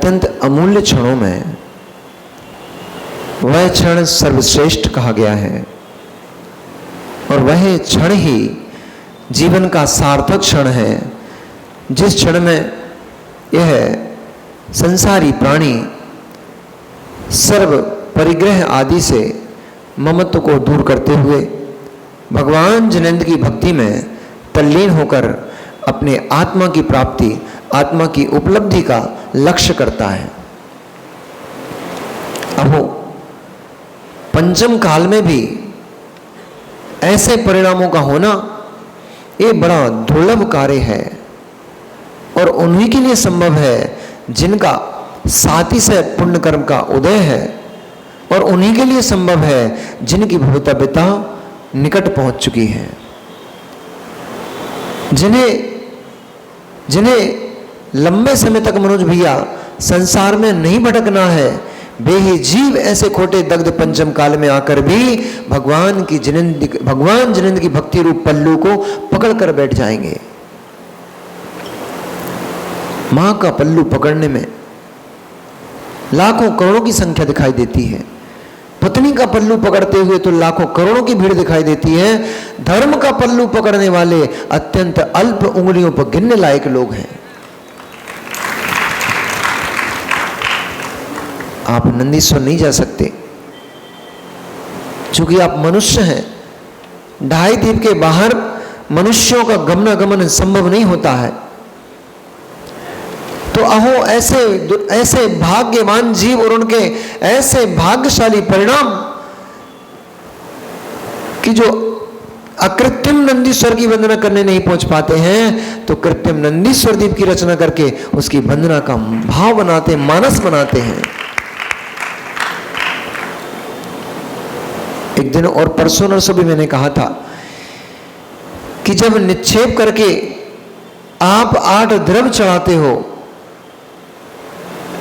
अत्यंत अमूल्य क्षणों में वह क्षण सर्वश्रेष्ठ कहा गया है और वह क्षण ही जीवन का सार्थक क्षण है, जिस क्षण में यह संसारी प्राणी सर्व परिग्रह आदि से ममत्व को दूर करते हुए भगवान जिनेंद्र की भक्ति में तल्लीन होकर अपने आत्मा की प्राप्ति, आत्मा की उपलब्धि का लक्ष्य करता है। अहो पंचम काल में भी ऐसे परिणामों का होना ये बड़ा दुर्लभ कार्य है और उन्हीं के लिए संभव है जिनका साथी से पुण्य कर्म का उदय है और उन्हीं के लिए संभव है जिनकी भवितव्यता निकट पहुंच चुकी है, जिन्हें लंबे समय तक मनोज भैया संसार में नहीं भटकना है, वे ही जीव ऐसे खोटे दग्ध पंचम काल में आकर भी भगवान जिनेंद्र की भक्ति रूप पल्लू को पकड़ कर बैठ जाएंगे। मां का पल्लू पकड़ने में लाखों करोड़ों की संख्या दिखाई देती है, पत्नी का पल्लू पकड़ते हुए तो लाखों करोड़ों की भीड़ दिखाई देती है। धर्म का पल्लू पकड़ने वाले अत्यंत अल्प उंगलियों पर गिनने लायक लोग हैं। आप नंदीश्वर नहीं जा सकते क्योंकि आप मनुष्य हैं। 2.5 द्वीप के बाहर मनुष्यों का गमनागमन संभव नहीं होता है। तो अहो ऐसे भाग्यवान जीव और उनके ऐसे भाग्यशाली परिणाम कि जो अकृत्रिम नंदीश्वर की वंदना करने नहीं पहुंच पाते हैं, तो कृत्रिम नंदीश्वर दीप की रचना करके उसकी वंदना का भाव बनाते, मानस बनाते हैं। एक दिन और परसों नरसों भी मैंने कहा था कि जब निक्षेप करके आप 8 द्रव्य चढ़ाते हो,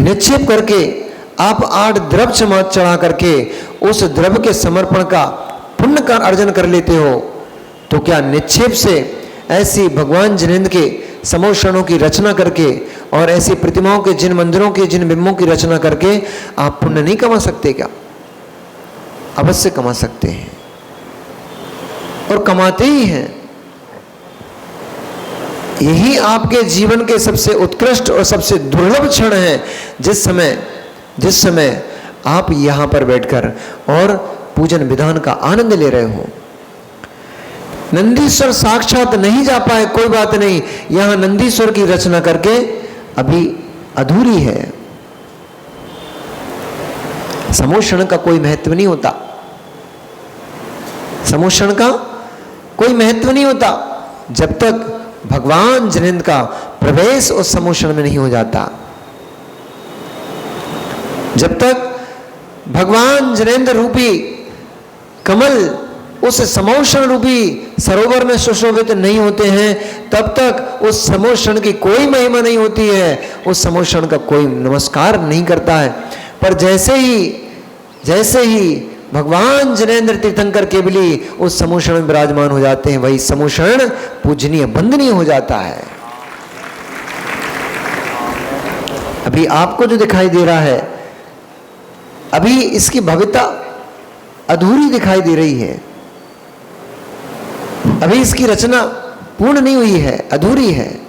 निक्षेप करके आप 8 द्रव्य चढ़ा करके उस द्रव्य के समर्पण का पुण्य का अर्जन कर लेते हो, तो क्या निक्षेप से ऐसी भगवान जिनेंद्र के समोषणों की रचना करके और ऐसी प्रतिमाओं के जिन मंदिरों के जिन बिंबों की रचना करके आप पुण्य नहीं कमा सकते क्या? अवश्य कमा सकते हैं और कमाते ही हैं। यही आपके जीवन के सबसे उत्कृष्ट और सबसे दुर्लभ क्षण है, जिस समय आप यहां पर बैठकर और पूजन विधान का आनंद ले रहे हो। नंदीश्वर साक्षात नहीं जा पाए, कोई बात नहीं, यहां नंदीश्वर की रचना करके अभी अधूरी है। समोषण का कोई महत्व नहीं होता, समोषण का कोई महत्व नहीं होता जब तक भगवान जिनेंद्र का प्रवेश उस समोषण में नहीं हो जाता। जब तक भगवान जिनेंद्र रूपी कमल उस समोषण रूपी सरोवर में सुशोभित नहीं होते हैं, तब तक उस समोषण की कोई महिमा नहीं होती है, उस समोषण का कोई नमस्कार नहीं करता है। पर जैसे ही भगवान जिनेंद्र तीर्थंकर केवली उस समोषण में विराजमान हो जाते हैं, वही समोषण पूजनीय वंदनीय हो जाता है। अभी आपको जो दिखाई दे रहा है, अभी इसकी भव्यता अधूरी दिखाई दे रही है, अभी इसकी रचना पूर्ण नहीं हुई है, अधूरी है।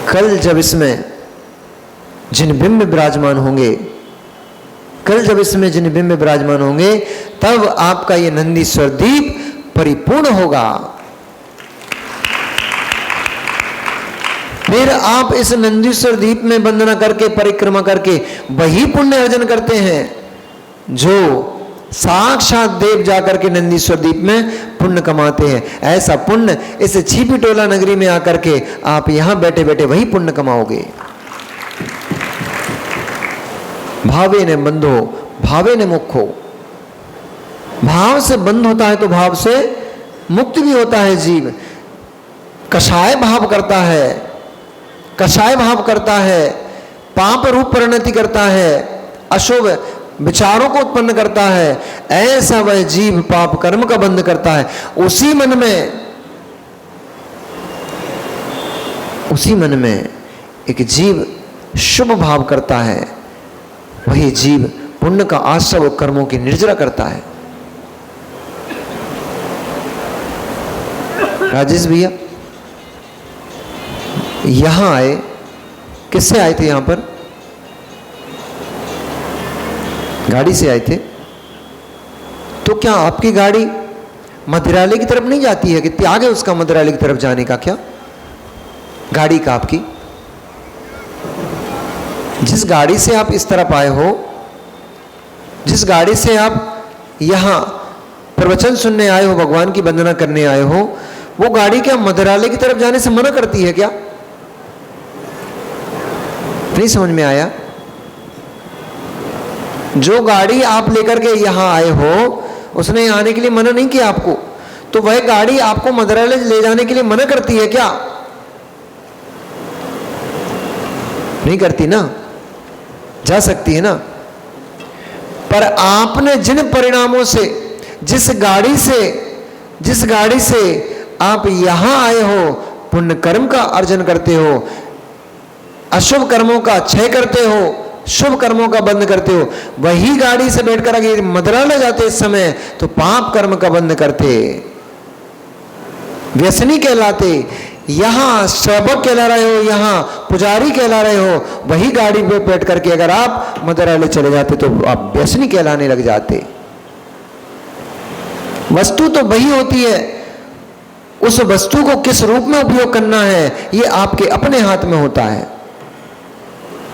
कल जब इसमें जिन बिंब विराजमान होंगे, तब आपका ये नंदीश्वर दीप परिपूर्ण होगा। फिर आप इस नंदीश्वर दीप में वंदना करके परिक्रमा करके वही पुण्य अर्जन करते हैं जो साक्षात देव जाकर के नंदीश्वर दीप में पुण्य कमाते हैं। ऐसा पुण्य इस छिपी टोला नगरी में आकर के आप यहां बैठे बैठे वही पुण्य कमाओगे। भावे ने बंधो भावे ने मुक्खो, भाव से बंध होता है तो भाव से मुक्त भी होता है जीव। कषाय भाव करता है, पाप रूप परिणति करता है, अशुभ विचारों को उत्पन्न करता है, ऐसा वह जीव पाप कर्म का बंध करता है। उसी मन में एक जीव शुभ भाव करता है, वही जीव पुण्य का आश्रय और कर्मों की निर्जरा करता है। राजेश भैया यहां आए, किससे आए थे? यहां पर गाड़ी से आए थे। तो क्या आपकी गाड़ी मंदिरालय की तरफ नहीं जाती है कि त्याग है उसका मंदिरालय की तरफ जाने का? क्या गाड़ी का आपकी, जिस गाड़ी से आप इस तरफ आए हो, जिस गाड़ी से आप यहां प्रवचन सुनने आए हो, भगवान की वंदना करने आए हो, वो गाड़ी क्या मंदिरालय की तरफ जाने से मना करती है क्या? नहीं समझ में आया? जो गाड़ी आप लेकर के यहां आए हो उसने आने के लिए मना नहीं किया आपको, तो वह गाड़ी आपको मंदिरालय ले जाने के लिए मना करती है क्या? नहीं करती ना, जा सकती है ना। पर आपने जिन परिणामों से, जिस गाड़ी से आप यहां आए हो, पुण्य कर्म का अर्जन करते हो, अशुभ कर्मों का क्षय करते हो, शुभ कर्मों का बंध करते हो, वही गाड़ी से बैठकर अगर मंदिरालय जाते इस समय तो पाप कर्म का बंध करते, व्यसनी कहलाते, यहां सेवक कहला रहे हो, यहां पुजारी कहला रहे हो, वही गाड़ी पे बैठ करके अगर आप मंदिरालय चले जाते तो आप व्यसनी कहलाने लग जाते। वस्तु तो वही होती है, उस वस्तु को किस रूप में उपयोग करना है ये आपके अपने हाथ में होता है।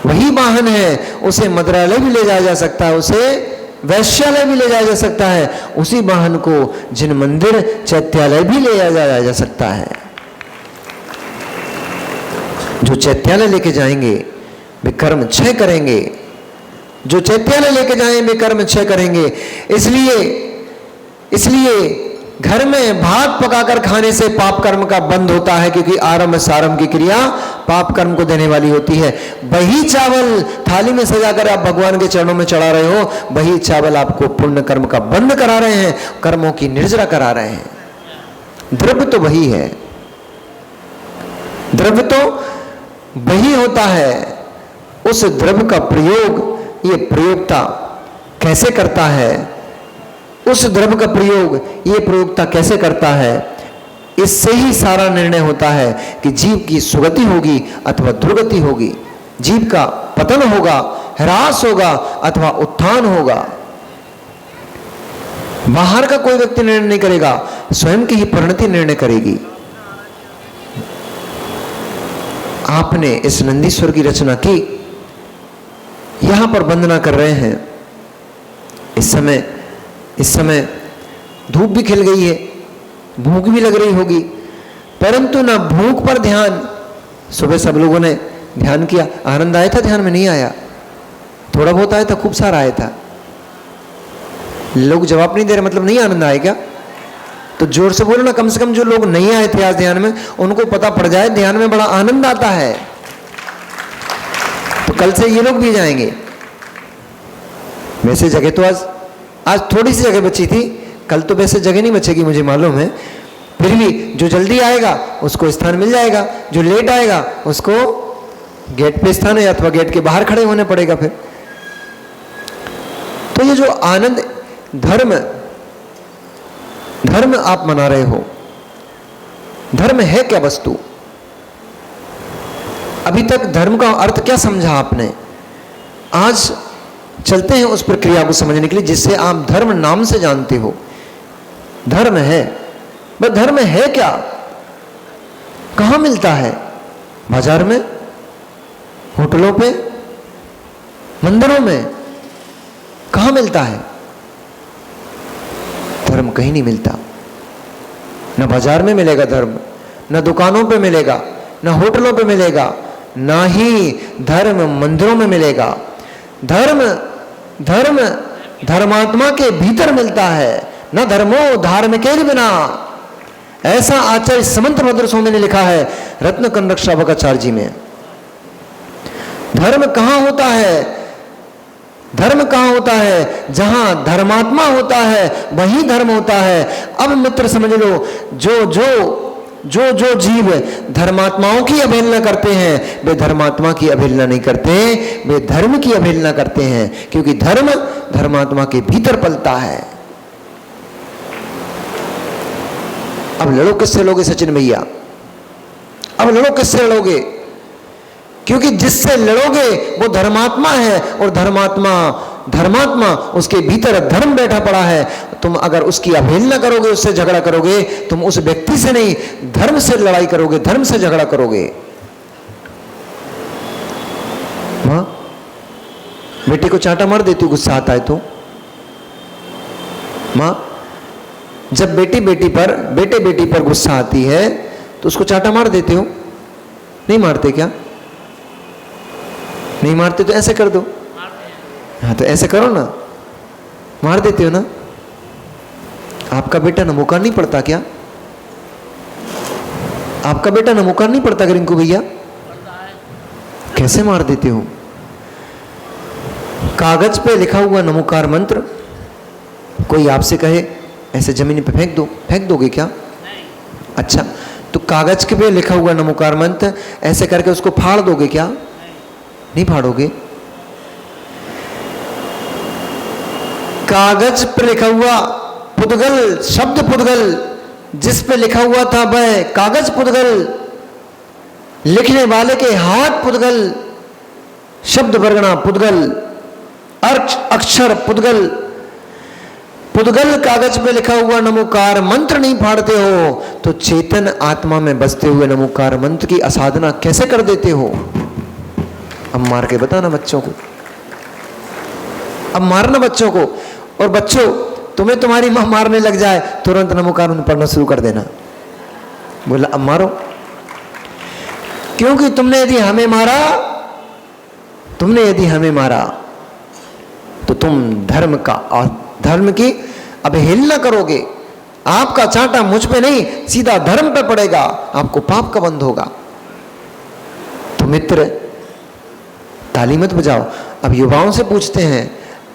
वही वाहन है, उसे मंदिरालय भी ले जाया जा सकता है, उसे वैश्यालय भी ले जाया जा सकता है, उसी वाहन को जिन मंदिर चैत्यालय भी ले जाया जा सकता है। जो चैत्यालय लेके जाएंगे वे कर्म क्षय करेंगे, जो चैत्यालय लेके जाएंगे वे कर्म क्षय करेंगे। इसलिए घर में भात पकाकर खाने से पाप कर्म का बंद होता है, क्योंकि आरंभ सारंभ की क्रिया पाप कर्म को देने वाली होती है। वही चावल थाली में सजाकर आप भगवान के चरणों में चढ़ा रहे हो, वही चावल आपको पुण्य कर्म का बंद करा रहे हैं, कर्मों की निर्जरा करा रहे हैं। द्रव्य तो वही है, द्रव्य तो वही होता है। उस द्रव्य का प्रयोग ये प्रयोक्ता कैसे करता है, उस द्रव्य का प्रयोग ये प्रयोक्ता कैसे करता है, इससे ही सारा निर्णय होता है कि जीव की सुगति होगी अथवा दुर्गति होगी, जीव का पतन होगा, ह्रास होगा अथवा उत्थान होगा। बाहर का कोई व्यक्ति निर्णय नहीं करेगा, स्वयं की ही परिणति निर्णय करेगी। आपने इस नंदीश्वर की रचना की, यहां पर वंदना कर रहे हैं। इस समय धूप भी खिल गई है, भूख भी लग रही होगी, परंतु ना भूख पर ध्यान। सुबह सब लोगों ने ध्यान किया, आनंद आया था? ध्यान में नहीं आया, थोड़ा बहुत आया था, खूब सारा आया था। लोग जवाब नहीं दे रहे, मतलब नहीं आनंद आएगा? तो जोर से बोलो ना, कम से कम जो लोग नहीं आए थे आज ध्यान में उनको पता पड़ जाए ध्यान में बड़ा आनंद आता है, तो कल से ये लोग भी जाएंगे। वैसे जगह तो आज थोड़ी सी जगह बची थी, कल तो वैसे जगह नहीं बचेगी मुझे मालूम है, फिर भी जो जल्दी आएगा उसको स्थान मिल जाएगा, जो लेट आएगा उसको गेट पे स्थान है अथवा गेट के बाहर खड़े होने पड़ेगा फिर। तो ये जो आनंद धर्म आप मना रहे हो, धर्म है क्या वस्तु? अभी तक धर्म का अर्थ क्या समझा आपने? आज चलते हैं उस प्रक्रिया को समझने के लिए जिससे आप धर्म नाम से जानते हो। धर्म है, बस धर्म है क्या? कहां मिलता है? बाजार में, होटलों पे, मंदिरों में? कहां मिलता है? धर्म कहीं नहीं मिलता। न बाजार में मिलेगा धर्म, न दुकानों पे मिलेगा, न होटलों पे मिलेगा, ना ही धर्म मंदिरों में मिलेगा। धर्म धर्मात्मा के भीतर मिलता है, न धर्मो धार्मिकेर बिना। ऐसा आचार्य समंत भद्र स्वामी ने लिखा है रत्न कंदक श्रावकाचार्य जी में। धर्म कहां होता है? धर्म कहां होता है? जहां धर्मात्मा होता है वही धर्म होता है। अब मित्र समझ लो, जो जो जो जीव धर्मात्माओं की अवहेलना करते हैं वे धर्मात्मा की अवहेलना नहीं करते, वे धर्म की अवहेलना करते हैं, क्योंकि धर्म धर्मात्मा के भीतर पलता है। अब लड़ो किससे लोगे सचिन भैया? अब लड़ो किससे लड़ोगे? क्योंकि जिससे लड़ोगे वो धर्मात्मा है, और धर्मात्मा उसके भीतर धर्म बैठा पड़ा है। तुम अगर उसकी अवहेलना करोगे, उससे झगड़ा करोगे, तुम उस व्यक्ति से नहीं धर्म से लड़ाई करोगे, धर्म से झगड़ा करोगे। मां बेटे को चांटा मार देती हो गुस्सा आता है तो? मां जब बेटे बेटी पर गुस्सा आती है तो उसको चांटा मार देते हो? नहीं मारते क्या? नहीं मारते तो ऐसे कर दो। हाँ तो ऐसे करो ना, मार देते हो ना। आपका बेटा नमोकार नहीं पड़ता क्या? आपका बेटा नमोकार नहीं पड़ता रिंकू भैया? कैसे मार देते हो? कागज पे लिखा हुआ नमोकार मंत्र कोई आपसे कहे ऐसे जमीन पे फेंक दोगे क्या? नहीं। अच्छा, तो कागज के पे लिखा हुआ नमोकार मंत्र ऐसे करके उसको फाड़ दोगे क्या? नहीं फाड़ोगे। कागज पर लिखा हुआ पुद्गल, शब्द पुद्गल, जिस पे लिखा हुआ था वह कागज पुद्गल, लिखने वाले के हाथ पुद्गल, शब्द वर्गणा पुद्गल, अक्षर पुद्गल, पुद्गल कागज पे लिखा हुआ नमोकार मंत्र नहीं फाड़ते हो तो चेतन आत्मा में बसते हुए नमोकार मंत्र की असाधना कैसे कर देते हो? अब मार के बताना बच्चों को, अब मारना बच्चों को। और बच्चों तुम्हें तुम्हारी मां मारने लग जाए तुरंत नमोकार पढ़ना शुरू कर देना, बोला अब मारो। क्योंकि तुमने यदि हमें मारा तो तुम धर्म की अवहेलना करोगे। आपका चांटा मुझ पे नहीं सीधा धर्म पे पड़ेगा, आपको पाप का बंध होगा। तो मित्र ताली मत बजाओ। अब युवाओं से पूछते हैं,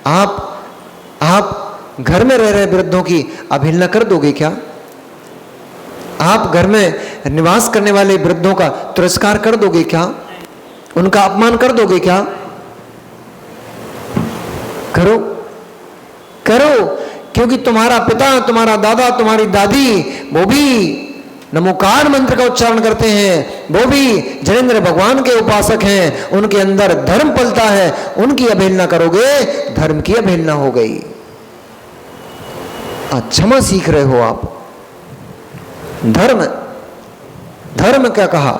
आप घर में रह रहे वृद्धों की अवहेलना कर दोगे क्या? आप घर में निवास करने वाले वृद्धों का तिरस्कार कर दोगे क्या? उनका अपमान कर दोगे क्या? करो, क्योंकि तुम्हारा पिता, तुम्हारा दादा, तुम्हारी दादी वो भी नमोकार मंत्र का उच्चारण करते हैं, वो भी जनेंद्र भगवान के उपासक हैं, उनके अंदर धर्म पलता है। उनकी अवहेलना करोगे धर्म की अवहेलना हो गई। क्षमा सीख रहे हो आप। धर्म क्या कहा?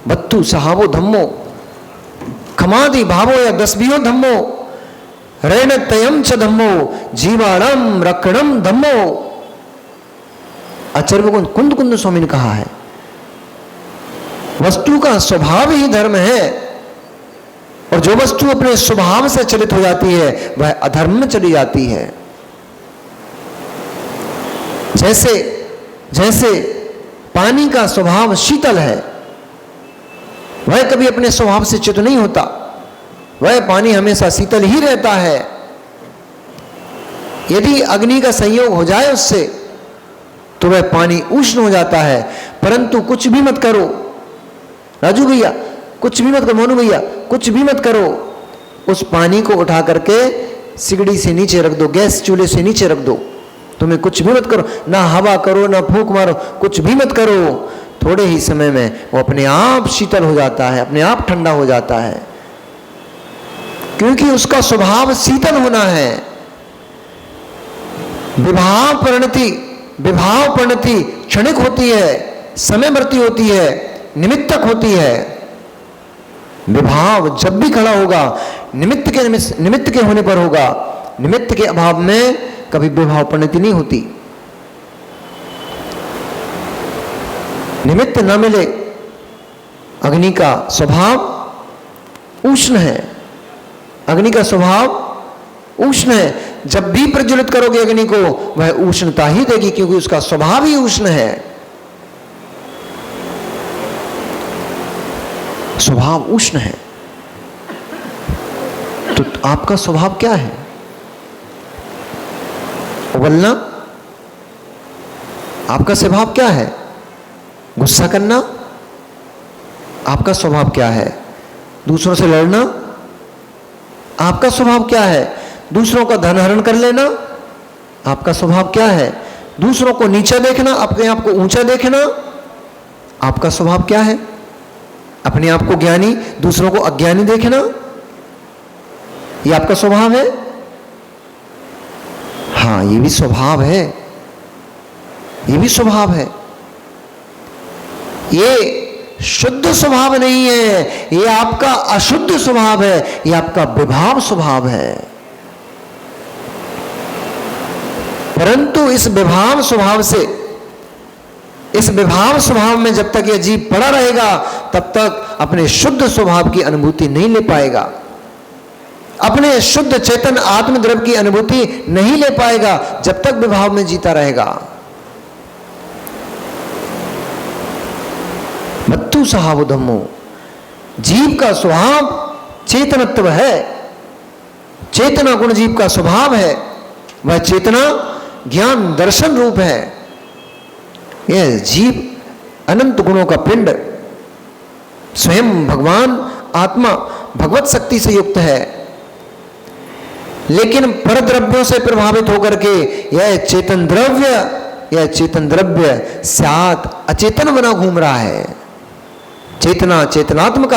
बत्तु सहावो धम्मो, खमादि भावो या दसबियो धम्मो, रेण तयम च धम्मो, जीवाणम रक्षणम धम्मो। आचार्य भगवान कुंद स्वामी ने कहा है वस्तु का स्वभाव ही धर्म है, और जो वस्तु अपने स्वभाव से चलित हो जाती है वह अधर्म में चली जाती है। जैसे पानी का स्वभाव शीतल है, वह कभी अपने स्वभाव से च्युत नहीं होता, वह पानी हमेशा शीतल ही रहता है। यदि अग्नि का संयोग हो जाए उससे तो वह पानी उष्ण हो जाता है। परंतु कुछ भी मत करो राजू भैया, कुछ भी मत करो, मोनू भैया, कुछ भी मत करो, उस पानी को उठा करके सिगड़ी से नीचे रख दो, गैस चूल्हे से नीचे रख दो। तुम्हें कुछ भी मत करो, ना हवा करो, ना फूंक मारो, कुछ भी मत करो, थोड़े ही समय में वो अपने आप शीतल हो जाता है, अपने आप ठंडा हो जाता है, क्योंकि उसका स्वभाव शीतल होना है। विभाव परिणति क्षणिक होती है, समयवर्ती होती है, निमित्तक होती है। विभाव जब भी खड़ा होगा निमित्त के होने पर होगा, निमित्त के अभाव में कभी विभाव परिणति नहीं होती। निमित्त न मिले। अग्नि का स्वभाव उष्ण है, अग्नि का स्वभाव उष्ण है। जब भी प्रज्वलित करोगे अग्नि को वह उष्णता ही देगी, क्योंकि उसका स्वभाव ही उष्ण है। स्वभाव उष्ण है। तो आपका स्वभाव क्या है? उबलना? आपका स्वभाव क्या है? गुस्सा करना आपका स्वभाव क्या है? दूसरों से लड़ना आपका स्वभाव क्या है? दूसरों का धन हरण कर लेना आपका स्वभाव क्या है? दूसरों को नीचा देखना, अपने आप को ऊंचा देखना आपका स्वभाव क्या है? अपने आप को ज्ञानी, दूसरों को अज्ञानी देखना, यह आपका स्वभाव है? हाँ, ये भी स्वभाव है, ये भी स्वभाव है। ये शुद्ध स्वभाव नहीं है, ये आपका अशुद्ध स्वभाव है, ये आपका विभाव स्वभाव है। परंतु इस विभाव स्वभाव से, इस विभाव स्वभाव में जब तक यह जीव पड़ा रहेगा तब तक अपने शुद्ध स्वभाव की अनुभूति नहीं ले पाएगा, अपने शुद्ध चेतन आत्मद्रव्य की अनुभूति नहीं ले पाएगा जब तक विभाव में जीता रहेगा। मत्तु सहावो धम्मो, जीव का स्वभाव चेतनत्व है, चेतना गुण जीव का स्वभाव है, वह चेतना ज्ञान दर्शन रूप है। यह जीव अनंत गुणों का पिंड, स्वयं भगवान आत्मा भगवत शक्ति से युक्त है, लेकिन परद्रव्यों से प्रभावित होकर के यह चेतन द्रव्य सात अचेतन बना घूम रहा है। चेतना चेतनात्मक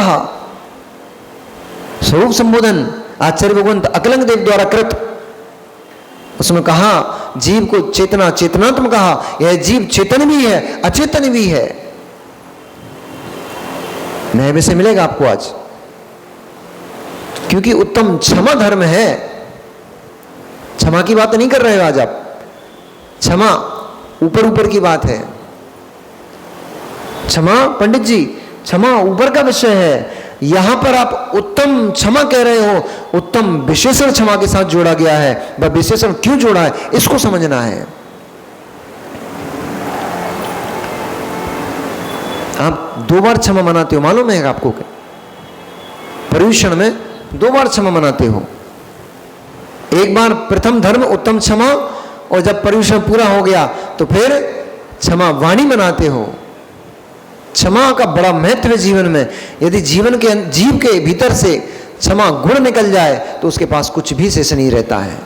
स्वरूप संबोधन आचार्य भगवंत अकलंग देव द्वारा कृत, उसमें कहा जीव को चेतना चेतनात्मक कहा। यह जीव चेतन भी है अचेतन भी है। नए में से मिलेगा आपको आज, क्योंकि उत्तम क्षमा धर्म है। क्षमा की बात नहीं कर रहे हो आज आप, क्षमा ऊपर ऊपर की बात है। क्षमा पंडित जी, क्षमा ऊपर का विषय है। यहां पर आप उत्तम क्षमा कह रहे हो, उत्तम विशेषण क्षमा के साथ जोड़ा गया है। वह विशेषण क्यों जोड़ा है इसको समझना है। आप 2 बार क्षमा मनाते हो, मालूम है आपको? पर्युषण में 2 बार क्षमा मनाते हो। एक बार प्रथम धर्म उत्तम क्षमा, और जब पर्युषण पूरा हो गया तो फिर क्षमा वाणी मनाते हो। क्षमा का बड़ा महत्व है जीवन में। यदि जीवन के जीव के भीतर से क्षमा गुण निकल जाए तो उसके पास कुछ भी शेष नहीं रहता है।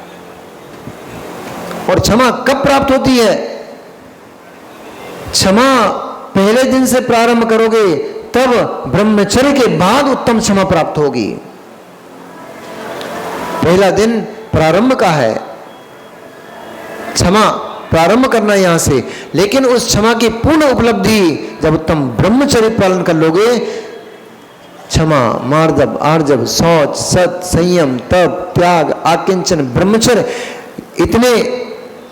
और क्षमा कब प्राप्त होती है? क्षमा पहले दिन से प्रारंभ करोगे तब ब्रह्मचर्य के बाद उत्तम क्षमा प्राप्त होगी। पहला दिन प्रारंभ का है, क्षमा प्रारंभ करना यहां से। लेकिन उस क्षमा की पूर्ण उपलब्धि जब उत्तम ब्रह्मचर्य पालन कर लोगे, क्षमा, मार्दव, आर्जव, शौच, सत, संयम, तप, त्याग, आकिंचन, ब्रह्मचर्य,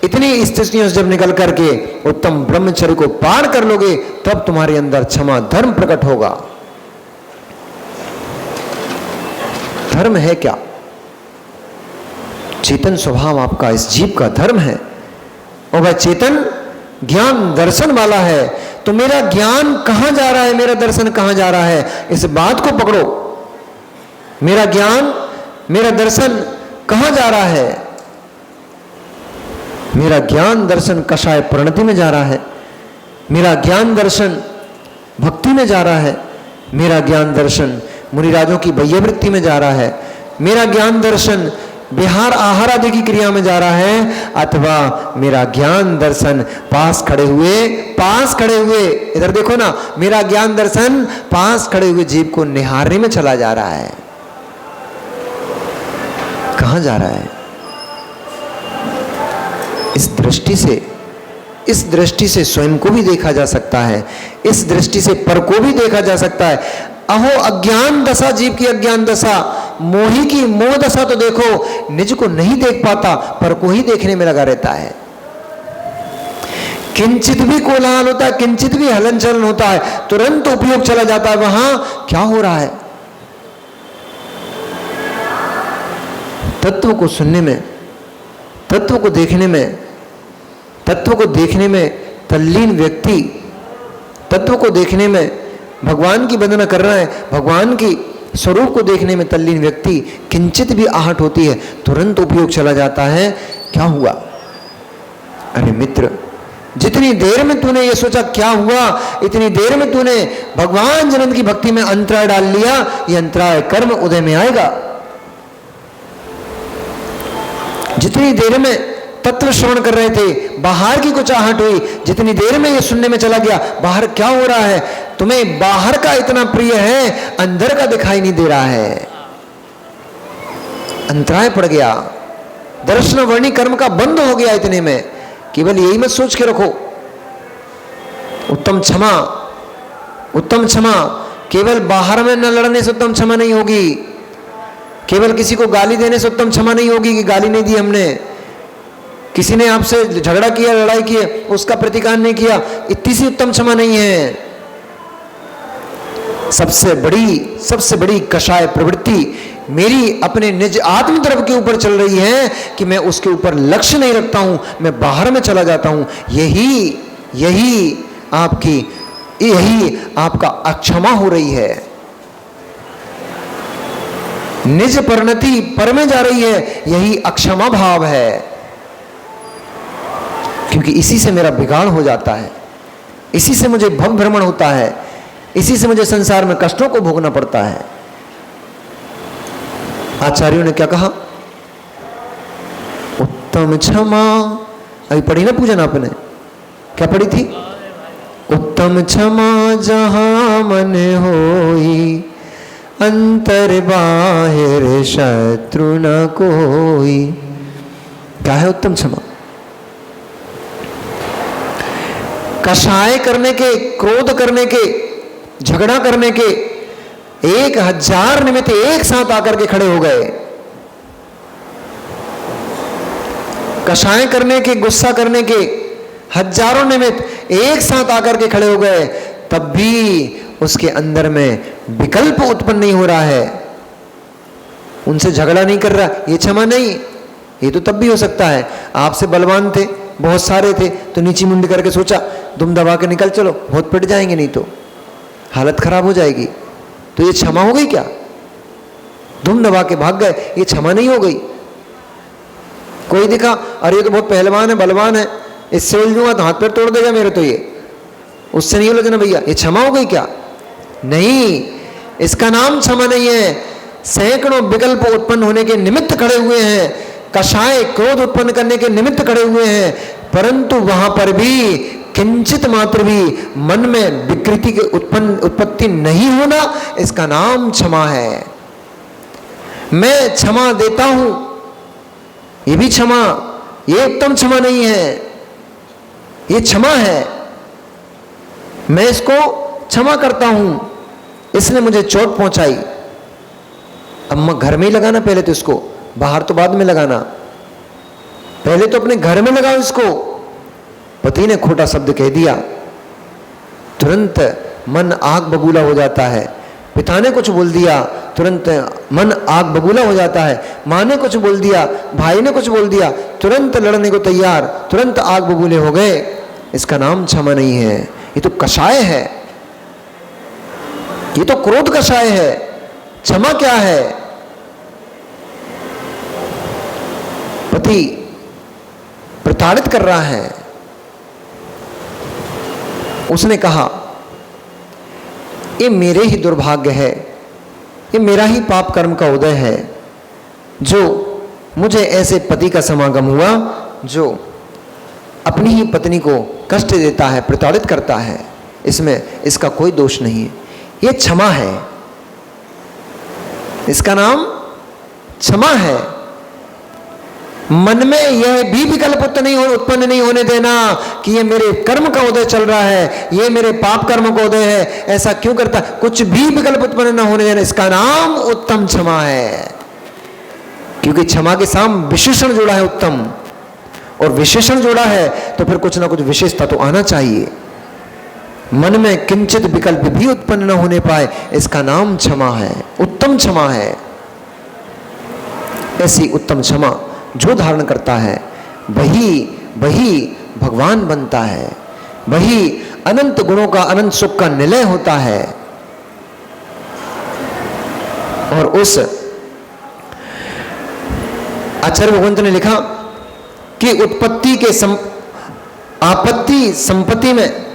इतनी स्थितियों से जब निकल करके उत्तम ब्रह्मचर्य को पार कर लोगे तब तुम्हारे अंदर क्षमा धर्म प्रकट होगा। धर्म है क्या? चेतन स्वभाव आपका इस जीव का धर्म है, और वह चेतन ज्ञान दर्शन वाला है। तो मेरा ज्ञान कहां जा रहा है, मेरा दर्शन कहां जा रहा है, इस बात को पकड़ो। मेरा ज्ञान मेरा दर्शन कहां जा रहा है? मेरा ज्ञान दर्शन कषाय परिणति में जा रहा है, मेरा ज्ञान दर्शन भक्ति में जा रहा है, मेरा ज्ञान दर्शन मुनिराजों की वैयवृत्ति में जा रहा है, मेरा ज्ञान दर्शन विहार आहार आदि की क्रिया में जा रहा है, अथवा मेरा ज्ञान दर्शन पास खड़े हुए इधर देखो ना, मेरा ज्ञान दर्शन पास खड़े हुए जीव को निहारने में चला जा रहा है। कहां जा रहा है? इस दृष्टि से स्वयं को भी देखा जा सकता है, इस दृष्टि से पर को भी देखा जा सकता है। अहो अज्ञान दशा, जीव की अज्ञान दशा, मोही की मोह दशा तो देखो, निज को नहीं देख पाता, पर को ही देखने में लगा रहता है। किंचित भी कोलाहल होता है, किंचित भी हलन चलन होता है, तुरंत उपयोग चला जाता है वहां क्या हो रहा है। तत्व को सुनने में, तत्व को देखने में, तत्व को देखने में तल्लीन व्यक्ति, तत्व को देखने में भगवान की वंदना कर रहा है, भगवान की स्वरूप को देखने में तल्लीन व्यक्ति, किंचित भी आहट होती है तुरंत उपयोग चला जाता है। क्या हुआ? अरे मित्र, जितनी देर में तूने ये सोचा क्या हुआ, इतनी देर में तूने भगवान जगन्नाथ की भक्ति में अंतराय डाल लिया, ये अंतराय कर्म उदय में आएगा। जितनी देर में तत्व श्रवण कर रहे थे, बाहर की कुछ आहट हुई, जितनी देर में ये सुनने में चला गया बाहर क्या हो रहा है, तुम्हें बाहर का इतना प्रिय है, अंदर का दिखाई नहीं दे रहा है, अंतराय पड़ गया, दर्शन वर्णी कर्म का बंद हो गया। इतने में केवल यही मत सोच के रखो, उत्तम क्षमा, उत्तम क्षमा केवल बाहर में न लड़ने से उत्तम क्षमा नहीं होगी, केवल किसी को गाली देने से उत्तम क्षमा नहीं होगी कि गाली नहीं दी हमने, किसी ने आपसे झगड़ा किया, लड़ाई की, उसका प्रतिकार नहीं किया, इतनी सी उत्तम क्षमा नहीं है। सबसे बड़ी कषाय प्रवृत्ति मेरी अपने निज आत्म तरफ के ऊपर चल रही है कि मैं उसके ऊपर लक्ष्य नहीं रखता हूं, मैं बाहर में चला जाता हूं। यही आपका अक्षमा हो रही है, निज परिणति पर में जा रही है, यही अक्षमा भाव है। क्योंकि इसी से मेरा बिगाड़ हो जाता है, इसी से मुझे भव भ्रमण होता है, इसी से मुझे संसार में कष्टों को भोगना पड़ता है। आचार्यों ने क्या कहा? उत्तम क्षमा, अभी पढ़ी ना पूजन आपने, क्या पढ़ी थी? उत्तम क्षमा जहां मन होई, अंतर बाहिर शत्रु न कोई। क्या है उत्तम क्षमा? कषाय करने के, क्रोध करने के, झगड़ा करने के 1000 निमित्त एक साथ आकर के खड़े हो गए, कषाय करने के, गुस्सा करने के हजारों निमित्त एक साथ आकर के खड़े हो गए, तब भी उसके अंदर में विकल्प उत्पन्न नहीं हो रहा है, उनसे झगड़ा नहीं कर रहा, ये क्षमा नहीं। ये तो तब भी हो सकता है आपसे बलवान थे, बहुत सारे थे, तो नीची मुंडी करके सोचा दुम दबा के निकल चलो, बहुत पिट जाएंगे, नहीं तो हालत खराब हो जाएगी, तो ये क्षमा हो गई क्या? दुम दबा के भाग गए, ये क्षमा नहीं हो गई। कोई दिखा, अरे ये तो बहुत पहलवान है, बलवान है, इससे उलझूंगा तो हाथ पैर तोड़ देगा मेरे, तो ये उससे नहीं उलझना भैया, ये क्षमा हो गई क्या? नहीं, इसका नाम क्षमा नहीं है। सैकड़ों विकल्प उत्पन्न होने के निमित्त खड़े हुए हैं, कषाय क्रोध उत्पन्न करने के निमित्त खड़े हुए हैं, परंतु वहां पर भी किंचित मात्र भी मन में विकृति के उत्पत्ति नहीं होना, इसका नाम क्षमा है। मैं क्षमा देता हूं, ये भी क्षमा, ये उत्तम क्षमा नहीं है, ये क्षमा है। मैं इसको क्षमा करता हूं, इसने मुझे चोट पहुंचाई, अब मैं घर में ही लगाना पहले तो इसको, बाहर तो बाद में लगाना, पहले तो अपने घर में लगाओ इसको। पति ने खोटा शब्द कह दिया, तुरंत मन आग बबूला हो जाता है। पिता ने कुछ बोल दिया, तुरंत मन आग बबूला हो जाता है। माँ ने कुछ बोल दिया, भाई ने कुछ बोल दिया, तुरंत लड़ने को तैयार, तुरंत आग बबूले हो गए। इसका नाम क्षमा नहीं है, ये तो कषाय है, ये तो क्रोध कषाय है। क्षमा क्या है? पति प्रताड़ित कर रहा है, उसने कहा ये मेरे ही दुर्भाग्य है, ये मेरा ही पाप कर्म का उदय है, जो मुझे ऐसे पति का समागम हुआ जो अपनी ही पत्नी को कष्ट देता है, प्रताड़ित करता है। इसमें इसका कोई दोष नहीं है, ये क्षमा है, इसका नाम क्षमा है। मन में यह भी विकल्प उत्पन्न नहीं होने देना कि ये मेरे कर्म का उदय चल रहा है, ये मेरे पाप कर्म का उदय है, ऐसा क्यों करता, कुछ भी विकल्प उत्पन्न न होने देना, इसका नाम उत्तम क्षमा है। क्योंकि क्षमा के साथ विशेषण जोड़ा है उत्तम, और विशेषण जोड़ा है तो फिर कुछ ना कुछ विशेषता तो आना चाहिए। मन में किंचित विकल्प भी उत्पन्न न होने पाए, इसका नाम क्षमा है, उत्तम क्षमा है। ऐसी उत्तम क्षमा जो धारण करता है वही भगवान बनता है, वही अनंत गुणों का, अनंत सुख का निलय होता है। और उस आचार्य भगवंत ने लिखा कि आपत्ति की संपत्ति में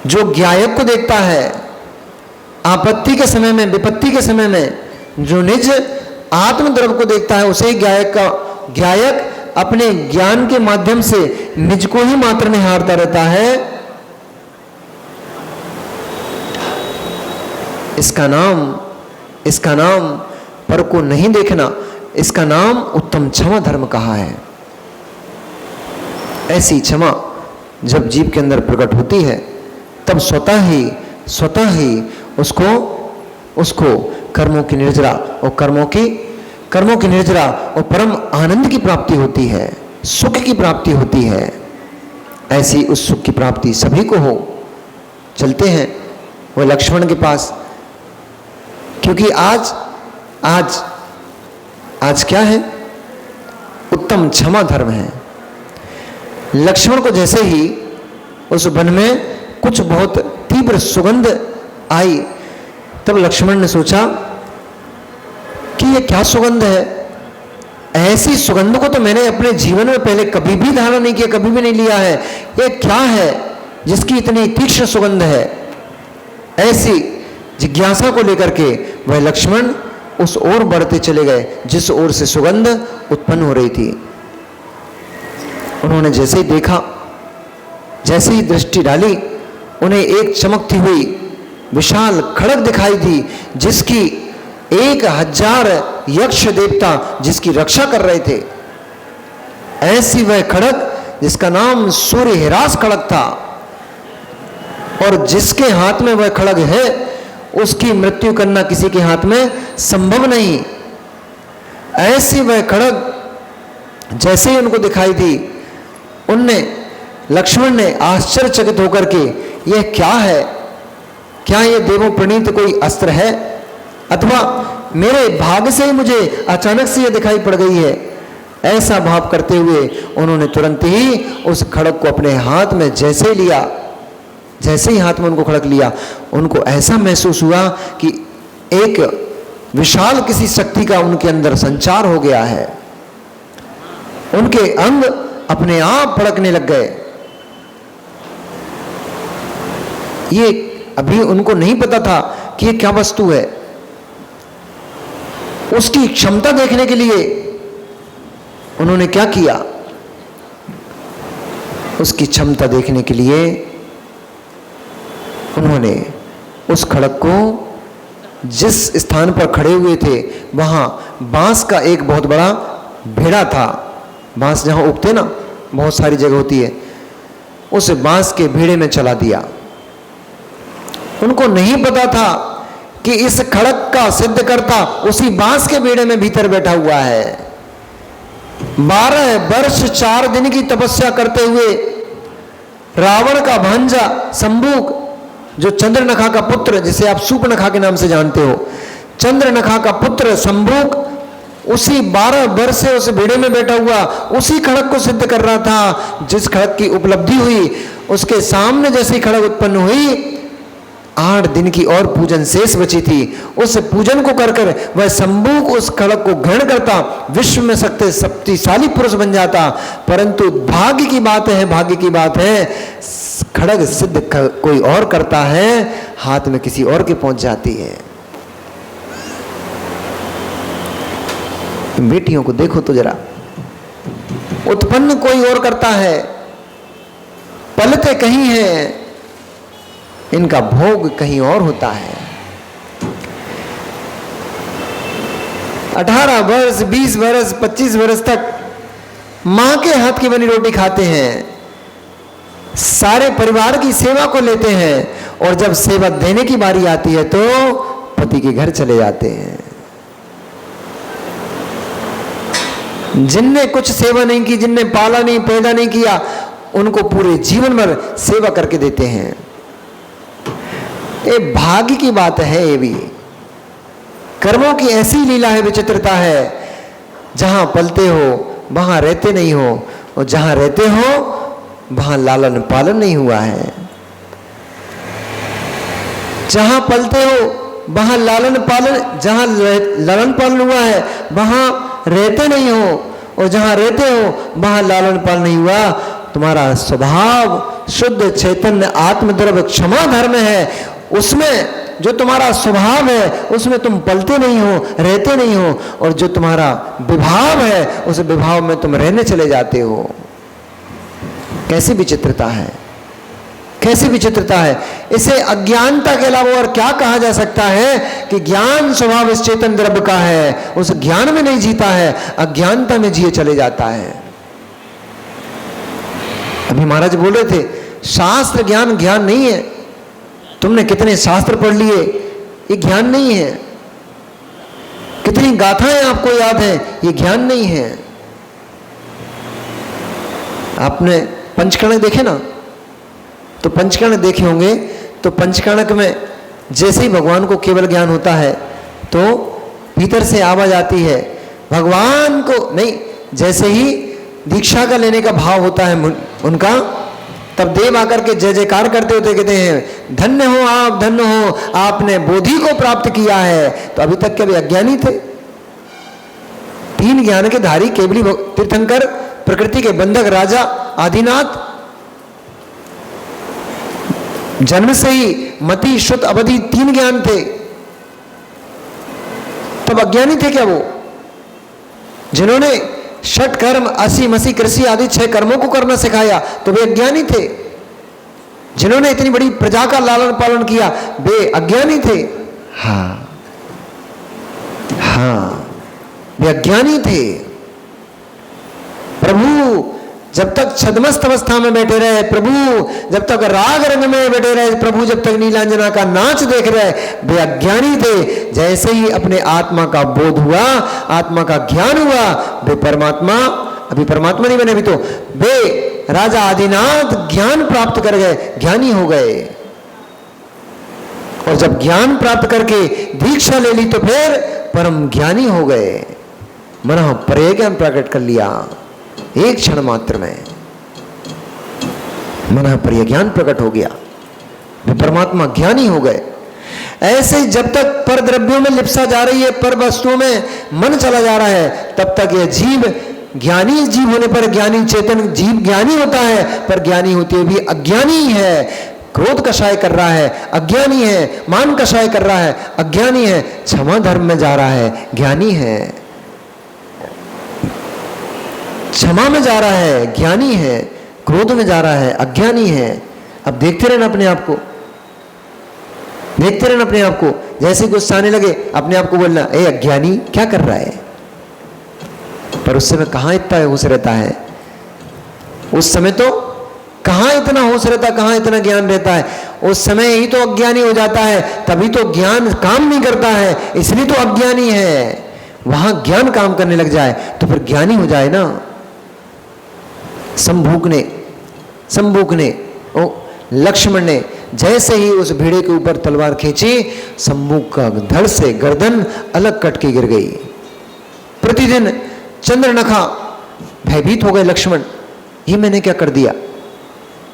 जो ज्ञायक को देखता है, आपत्ति के समय में, विपत्ति के समय में जो निज आत्मद्रव्य को देखता है, उसे ज्ञायक अपने ज्ञान के माध्यम से निज को ही मात्र निहारता रहता है। इसका नाम पर को नहीं देखना, इसका नाम उत्तम क्षमा धर्म कहा है। ऐसी क्षमा जब जीव के अंदर प्रकट होती है, तब स्वतः ही उसको कर्मों की निर्जरा और परम आनंद की प्राप्ति होती है, सुख की प्राप्ति होती है। ऐसी उस सुख की प्राप्ति सभी को हो। चलते हैं वो लक्ष्मण के पास, क्योंकि आज क्या है? उत्तम क्षमा धर्म है। लक्ष्मण को जैसे ही उस वन में कुछ बहुत तीव्र सुगंध आई, तब लक्ष्मण ने सोचा कि ये क्या सुगंध है? ऐसी सुगंध को तो मैंने अपने जीवन में पहले कभी भी धारण नहीं किया, कभी भी नहीं लिया है। ये क्या है जिसकी इतनी तीक्ष्ण सुगंध है? ऐसी जिज्ञासा को लेकर के वह लक्ष्मण उस ओर बढ़ते चले गए जिस ओर से सुगंध उत्पन्न हो रही थी। उन्होंने जैसे ही देखा, जैसे ही दृष्टि डाली, उन्हें एक चमकती हुई विशाल खड़ग दिखाई दी, जिसकी 1000 यक्ष देवता जिसकी रक्षा कर रहे थे। ऐसी वह खड़ग जिसका नाम सूर्य हिरास खड़ग था, और जिसके हाथ में वह खड़ग है उसकी मृत्यु करना किसी के हाथ में संभव नहीं। ऐसी वह खड़ग जैसे ही उनको दिखाई दी, लक्ष्मण ने आश्चर्यचकित होकर के, यह क्या है? क्या यह देवों प्रणीत कोई अस्त्र है, अथवा मेरे भाग्य से ही मुझे अचानक से यह दिखाई पड़ गई है? ऐसा भाव करते हुए उन्होंने तुरंत ही उस खड़ग को अपने हाथ में जैसे ही हाथ में उनको खड़ग लिया, उनको ऐसा महसूस हुआ कि एक विशाल किसी शक्ति का उनके अंदर संचार हो गया है। उनके अंग अपने आप फड़कने लग गए। ये अभी उनको नहीं पता था कि ये क्या वस्तु है। उसकी क्षमता देखने के लिए उन्होंने क्या किया? उसकी क्षमता देखने के लिए उन्होंने उस खड़ग को जिस स्थान पर खड़े हुए थे, वहां बांस का एक बहुत बड़ा भेड़ा था। बांस जहां उगते ना, बहुत सारी जगह होती है, उस बांस के भेड़े में चला दिया। उनको नहीं पता था कि इस खड़ग का सिद्ध करता उसी बांस के भेड़े में भीतर बैठा हुआ है। 12 वर्ष 4 दिन की तपस्या करते हुए रावण का भांजा शंभुक, जो चंद्रनखा का पुत्र, जिसे आप सूर्पनखा के नाम से जानते हो, चंद्रनखा का पुत्र शंभुक उसी 12 वर्ष से उस भेड़े में बैठा हुआ उसी खड़ग को सिद्ध कर रहा था। जिस खड़ग की उपलब्धि हुई, उसके सामने जैसी खड़ग उत्पन्न हुई, 8 दिन की और पूजन शेष बची थी। उस पूजन को कर कर वह शंभुक उस खड़ग को ग्रहण करता, विश्व में शक्तिशाली पुरुष बन जाता। परंतु भाग्य की बात है, खड़ग सिद्ध कोई और करता है, हाथ में किसी और के पहुंच जाती है। बेटियों को देखो तो जरा, उत्पन्न कोई और करता है, पलते कहीं हैं, इनका भोग कहीं और होता है। 18 वर्ष, 20 वर्ष, 25 वर्ष तक मां के हाथ की बनी रोटी खाते हैं, सारे परिवार की सेवा को लेते हैं, और जब सेवा देने की बारी आती है तो पति के घर चले जाते हैं। जिनने कुछ सेवा नहीं की, जिनने पाला नहीं, पैदा नहीं किया, उनको पूरे जीवन भर सेवा करके देते हैं। ये भाग्य की बात है। ये भी कर्मों की ऐसी लीला है, विचित्रता है। जहां पलते हो वहां रहते नहीं हो, और जहां रहते हो वहां लालन पालन नहीं हुआ है। जहां पलते हो वहां लालन पालन हुआ है, वहां रहते नहीं हो, और जहां रहते हो वहां लालन पालन नहीं हुआ। तुम्हारा स्वभाव शुद्ध चैतन्य आत्मद्रव्य क्षमा धर्म है, उसमें जो तुम्हारा स्वभाव है उसमें तुम पलते नहीं हो, रहते नहीं हो, और जो तुम्हारा विभाव है उस विभाव में तुम रहने चले जाते हो। कैसी विचित्रता है, कैसी विचित्रता है। इसे अज्ञानता के अलावा और क्या कहा जा सकता है कि ज्ञान स्वभाव इस चेतन द्रव्य का है, उस ज्ञान में नहीं जीता है, अज्ञानता में जिए चले जाता है। अभी महाराज बोल रहे थे शास्त्र ज्ञान ज्ञान नहीं है। तुमने कितने शास्त्र पढ़ लिए, ये ज्ञान नहीं है। कितनी गाथाएं आपको याद है, ये ज्ञान नहीं है। आपने पंचकर्णक देखे ना, तो पंचकर्णक देखे होंगे, तो पंचकर्णक में जैसे ही भगवान को केवल ज्ञान होता है तो भीतर से आवाज आती है भगवान को नहीं, जैसे ही दीक्षा का लेने का भाव होता है उनका, तब देव आकर के जय जयकार करते होते कहते हैं धन्य हो आप, धन्य हो, आपने बोधि को प्राप्त किया है। तो अभी तक के भी अज्ञानी थे। 3 ज्ञान के धारी केवली तीर्थंकर, प्रकृति के बंधक राजा आदिनाथ, जन्म से ही मति श्रुत अवधि 3 ज्ञान थे, तब अज्ञानी थे क्या वो? जिन्होंने षट कर्म 80 मसी कृषि आदि 6 कर्मों को करना सिखाया तो वे अज्ञानी थे। जिन्होंने इतनी बड़ी प्रजा का लालन पालन किया वे अज्ञानी थे। हाँ हाँ, वे अज्ञानी थे। प्रभु जब तक छद्मस्त अवस्था में बैठे रहे, प्रभु जब तक राग रंग में बैठे रहे, प्रभु जब तक नीलांजना का नाच देख रहे, वे अज्ञानी थे। जैसे ही अपने आत्मा का बोध हुआ, आत्मा का ज्ञान हुआ, वे परमात्मा, अभी परमात्मा नहीं बने, अभी तो वे राजा आदिनाथ ज्ञान प्राप्त कर गए, ज्ञानी हो गए। और जब ज्ञान प्राप्त करके दीक्षा ले ली तो फिर परम ज्ञानी हो गए। मन पर्याय ज्ञान प्रकट कर लिया एक क्षण मात्र में, मन पर्याय ज्ञान प्रकट हो गया, वे परमात्मा ज्ञानी हो गए। ऐसे जब तक पर द्रव्यों में लिप्सा जा रही है, पर वस्तुओं में मन चला जा रहा है, तब तक यह जीव ज्ञानी जीव होने पर क्षमा चेतन जीव ज्ञानी होता है, पर ज्ञानी होते हुए भी अज्ञानी है। क्रोध कषाय कर रहा है, अज्ञानी है। मान कषाय कर रहा है, अज्ञानी है। क्षमा धर्म में जा रहा है, ज्ञानी है। क्षमा में जा रहा है, ज्ञानी है। क्रोध में जा रहा है, अज्ञानी है। अब देखते रहना अपने आप को, देखते रहना अपने आप को। जैसे गुस्सा आने लगे अपने आप को बोलना, ए अज्ञानी क्या कर रहा है। पर उस समय कहां इतना होश रहता है, उस समय तो कहां इतना होश रहता, कहां इतना ज्ञान रहता है। उस समय ही तो अज्ञानी हो जाता है, तभी तो ज्ञान काम नहीं करता है, इसलिए तो अज्ञानी है। वहां ज्ञान काम करने लग जाए तो फिर ज्ञानी हो जाए ना। संभूक ने लक्ष्मण ने जैसे ही उस भेड़े के ऊपर तलवार खींची, संभूक का धड़ से गर्दन अलग कट के गिर गई। प्रतिदिन चंद्रनखा भयभीत हो गए लक्ष्मण, ये मैंने क्या कर दिया,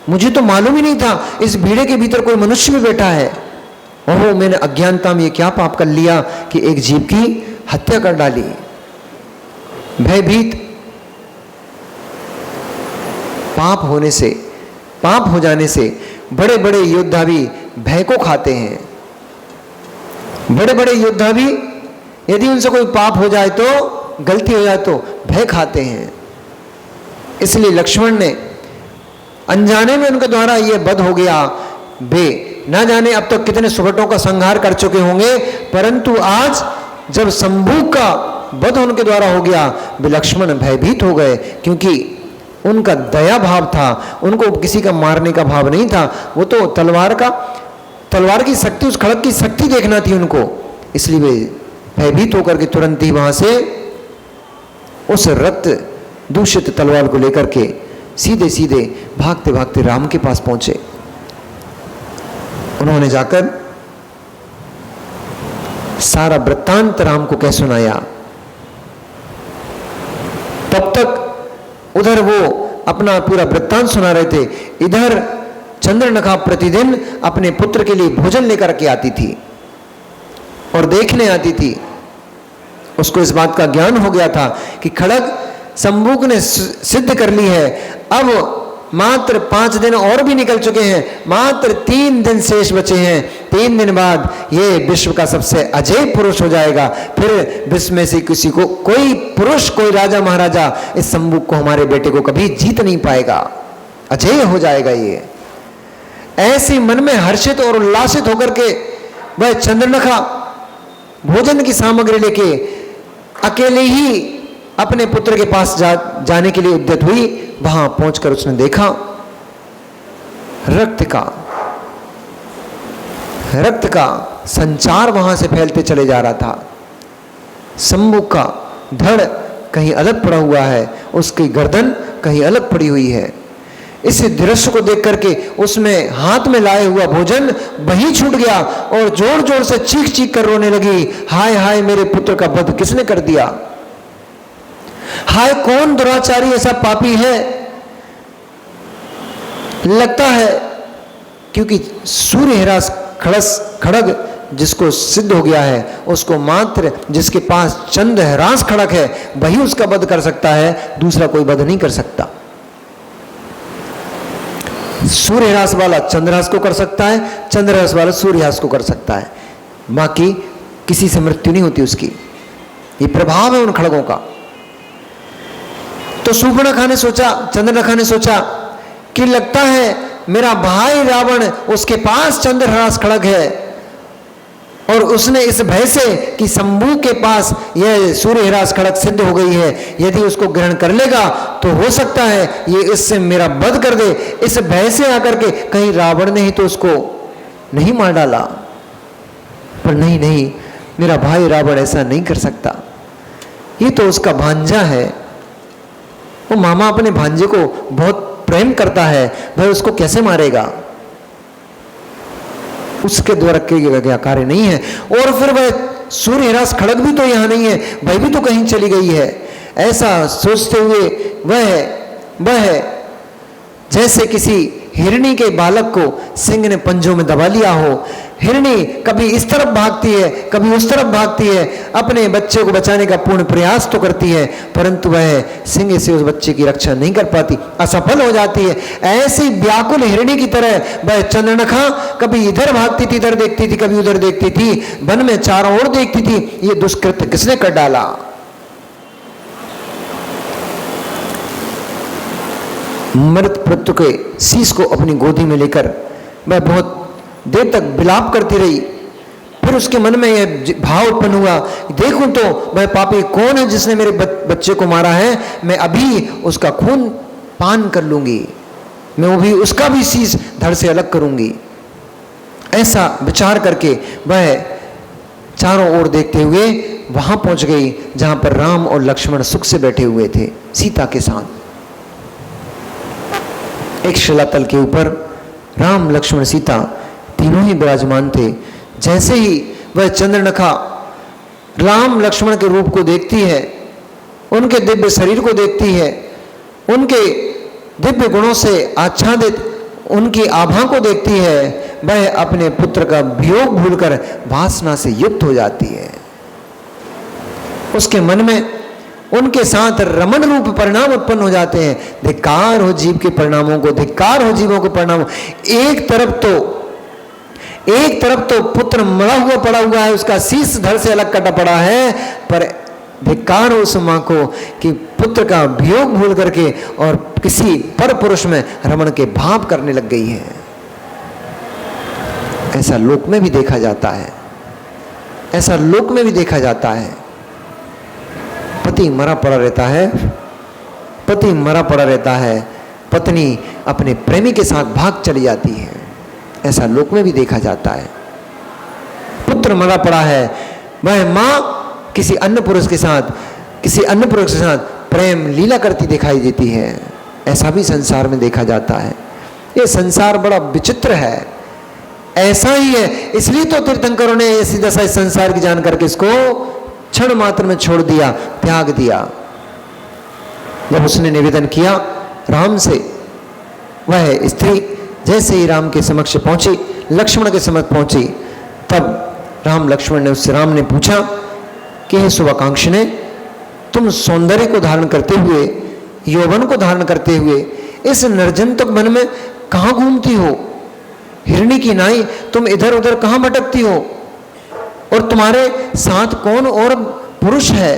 मुझे तो मालूम ही नहीं था इस भीड़े के भीतर कोई मनुष्य भी बैठा है। ओहो, मैंने अज्ञानता में ये क्या पाप कर लिया कि एक जीव की हत्या कर डाली। भयभीत, पाप होने से, पाप हो जाने से बड़े बड़े योद्धा भी भय को खाते हैं। बड़े बड़े योद्धा भी यदि उनसे कोई पाप हो जाए तो, गलती हो जाए तो भय खाते हैं। इसलिए लक्ष्मण ने अनजाने में उनके द्वारा यह वध हो गया। वे ना जाने अब तक कितने सुभटों का संहार कर चुके होंगे, परंतु आज जब संभूक का वध उनके द्वारा हो गया, वे लक्ष्मण भयभीत हो गए, क्योंकि उनका दया भाव था, उनको किसी का मारने का भाव नहीं था। वो तो तलवार की शक्ति, उस खड़ग की शक्ति देखना थी उनको। इसलिए वे भयभीत होकर के तुरंत ही वहां से उस रक्त दूषित तलवार को लेकर के सीधे सीधे भागते भागते राम के पास पहुंचे। उन्होंने जाकर सारा वृत्तांत राम को कह सुनाया। तब तक उधर वो अपना पूरा वृत्तांत सुना रहे थे, इधर चंद्रनखा प्रतिदिन अपने पुत्र के लिए भोजन लेकर के आती थी और देखने आती थी। उसको इस बात का ज्ञान हो गया था कि खड़ग संभूक ने सिद्ध कर ली है, अब मात्र 5 दिन और भी निकल चुके हैं, मात्र 3 दिन शेष बचे हैं। 3 दिन बाद ये विश्व का सबसे अजय पुरुष हो जाएगा। फिर विश्व में से किसी को, कोई पुरुष, कोई राजा महाराजा इस शंभू को, हमारे बेटे को कभी जीत नहीं पाएगा, अजय हो जाएगा ये। ऐसे मन में हर्षित और उल्लासित होकर के वह चंद्रनखा भोजन की सामग्री लेके अकेले ही अपने पुत्र के पास जाने के लिए उद्यत हुई। वहां पहुंचकर उसने देखा रक्त का संचार वहां से फैलते चले जा रहा था। शंभू का धड़ कहीं अलग पड़ा हुआ है, उसकी गर्दन कहीं अलग पड़ी हुई है। इस दृश्य को देख करके उसमें हाथ में लाए हुआ भोजन वहीं छूट गया और जोर जोर से चीख चीख कर रोने लगी, हाय हाय मेरे पुत्र का वध किसने कर दिया, हाय कौन दुराचारी ऐसा पापी है। लगता है क्योंकि सूर्यहिरास खड़ग जिसको सिद्ध हो गया है, उसको मात्र जिसके पास चंद्रहिरास खड़ग है वही उसका वध कर सकता है, दूसरा कोई वध नहीं कर सकता। सूर्यहिरास वाला चंद्रहास को कर सकता है, चंद्रहास वाला सूर्यहास को कर सकता है, बाकी किसी से मृत्यु नहीं होती उसकी। ये प्रभाव है उन खड़गों का। तो सूर्पणखा ने सोचा, चंद्रनखा ने सोचा कि लगता है मेरा भाई रावण, उसके पास चंद्रहास खड़ग है और उसने इस भय से कि शंभू के पास यह सूर्यहिरास खड़ग सिद्ध हो गई है, यदि उसको ग्रहण कर लेगा तो हो सकता है ये इससे मेरा वध कर दे। इस भय से आकर के कहीं रावण ने ही तो उसको नहीं मार डाला, पर नहीं, मेरा भाई रावण ऐसा नहीं कर सकता, ये तो उसका भांजा है। वो मामा अपने भांजे को बहुत प्रेम करता है, वह उसको कैसे मारेगा, उसके द्वारा किया गया कार्य नहीं है। और फिर वह सूर्यहिरास खड़ग भी तो यहां नहीं है, वह भी तो कहीं चली गई है। ऐसा सोचते हुए वह जैसे किसी हिरणी के बालक को सिंह ने पंजों में दबा लिया हो। हिरणी कभी इस तरफ भागती है, कभी उस तरफ भागती है, अपने बच्चे को बचाने का पूर्ण प्रयास तो करती है, परंतु वह सिंह से उस बच्चे की रक्षा नहीं कर पाती, असफल हो जाती है। ऐसी व्याकुल हिरणी की तरह वह चंद्रनखा कभी इधर भागती थी, इधर देखती थी, कभी उधर देखती थी, वन में चारों ओर देखती थी, ये दुष्कृत्य किसने कर डाला। मृत पुत्र के शीश को अपनी गोदी में लेकर वह बहुत देर तक विलाप करती रही। फिर उसके मन में यह भाव उत्पन्न हुआ, देखूं तो वह पापी कौन है जिसने मेरे बच्चे को मारा है, मैं अभी उसका खून पान कर लूंगी, मैं वो भी उसका भी शीश धड़ से अलग करूंगी। ऐसा विचार करके वह चारों ओर देखते हुए वहां पहुंच गई जहां पर राम और लक्ष्मण सुख से बैठे हुए थे सीता के साथ। एक शिलातल के ऊपर राम लक्ष्मण सीता तीनों ही विराजमान थे। जैसे ही वह चंद्रनखा राम लक्ष्मण के रूप को देखती है, उनके दिव्य शरीर को देखती है, उनके दिव्य गुणों से आच्छादित उनकी आभा को देखती है, वह अपने पुत्र का वियोग भूलकर वासना से युक्त हो जाती है। उसके मन में उनके साथ रमण रूप परिणाम उत्पन्न हो जाते हैं। धिक्कार हो जीव के परिणामों को, धिक्कार हो जीवों के परिणामों। एक तरफ तो पुत्र मरा हुआ पड़ा हुआ है, उसका शीश धड़ से अलग कटा पड़ा है, पर धिक्कार हो उस मां को कि पुत्र का वियोग भूल करके और किसी पर पुरुष में रमण के भाव करने लग गई है। ऐसा लोक में भी देखा जाता है, ऐसा लोक में भी देखा जाता है। पति मरा पड़ा रहता है, पति मरा पड़ा रहता है, पत्नी अपने प्रेमी के साथ भाग चली जाती है, ऐसा लोक में भी देखा जाता है। पुत्र मरा पड़ा है, वह मां किसी अन्य पुरुष के साथ प्रेम लीला करती दिखाई देती है, ऐसा भी संसार में देखा जाता है। ये संसार बड़ा विचित्र है, ऐसा ही है। इसलिए तो तीर्थंकरों ने ऐसी दशा इस संसार की जान करके इसको क्षण मात्र में छोड़ दिया, त्याग दिया। जब उसने निवेदन किया राम से, वह स्त्री जैसे ही राम के समक्ष पहुंची, लक्ष्मण के समक्ष पहुंची, तब राम ने पूछा कि हे शुभाकांक्षिणे, तुम सौंदर्य को धारण करते हुए, यौवन को धारण करते हुए इस निर्जनतक वन में कहां घूमती हो? हिरणी की नाई तुम इधर उधर कहां भटकती हो? और तुम्हारे साथ कौन और पुरुष है?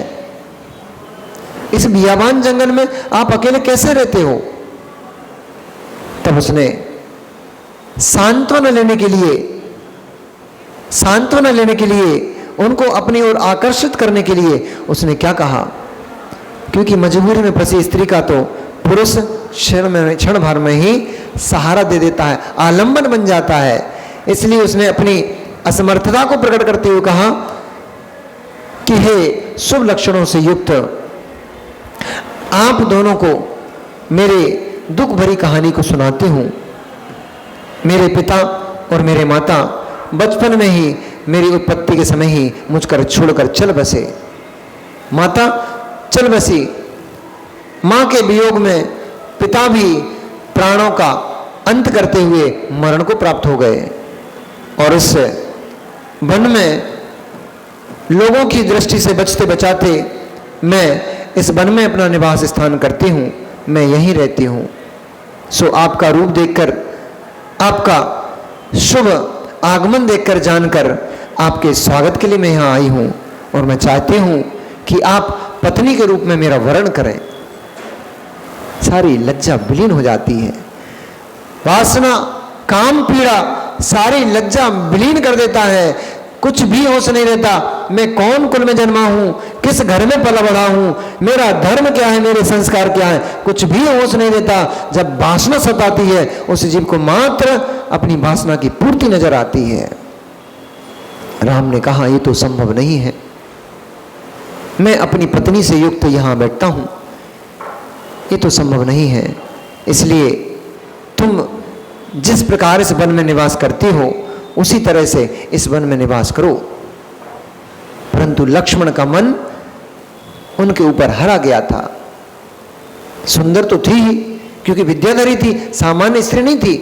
इस बियाबान जंगल में आप अकेले कैसे रहते हो? तब उसने सांत्वना लेने के लिए उनको अपनी ओर आकर्षित करने के लिए उसने क्या कहा? क्योंकि मजबूरी में फंसी स्त्री का तो पुरुष क्षण भर में ही सहारा दे देता है, आलंबन बन जाता है। इसलिए उसने अपनी असमर्थता को प्रकट करते हुए कहा कि हे शुभ लक्षणों से युक्त, आप दोनों को मेरे दुख भरी कहानी को सुनाती हूं। मेरे पिता और मेरे माता बचपन में ही मेरी उत्पत्ति के समय ही मुझकर छोड़कर चल बसे। माता चल बसी, मां के वियोग में पिता भी प्राणों का अंत करते हुए मरण को प्राप्त हो गए। और इस वन में लोगों की दृष्टि से बचते बचाते मैं इस वन में अपना निवास स्थान करती हूं, मैं यहीं रहती हूं। सो आपका रूप देखकर, आपका शुभ आगमन देखकर, जानकर आपके स्वागत के लिए मैं यहां आई हूं और मैं चाहती हूं कि आप पत्नी के रूप में मेरा वरण करें। सारी लज्जा विलीन हो जाती है। वासना, काम, पीड़ा सारी लज्जा विलीन कर देता है। कुछ भी होश नहीं रहता, मैं कौन कुल में जन्मा हूं, किस घर में पला बढ़ा हूं, मेरा धर्म क्या है, मेरे संस्कार क्या है, कुछ भी होश नहीं रहता। जब वासना सताती है उस जीव को मात्र अपनी वासना की पूर्ति नजर आती है। राम ने कहा ये तो संभव नहीं है, मैं अपनी पत्नी से युक्त यहां बैठता हूं, ये तो संभव नहीं है। इसलिए तुम जिस प्रकार इस वन में निवास करती हो उसी तरह से इस वन में निवास करो। परंतु लक्ष्मण का मन उनके ऊपर हरा गया था। सुंदर तो थी ही, क्योंकि विद्याधरी थी, सामान्य स्त्री नहीं थी,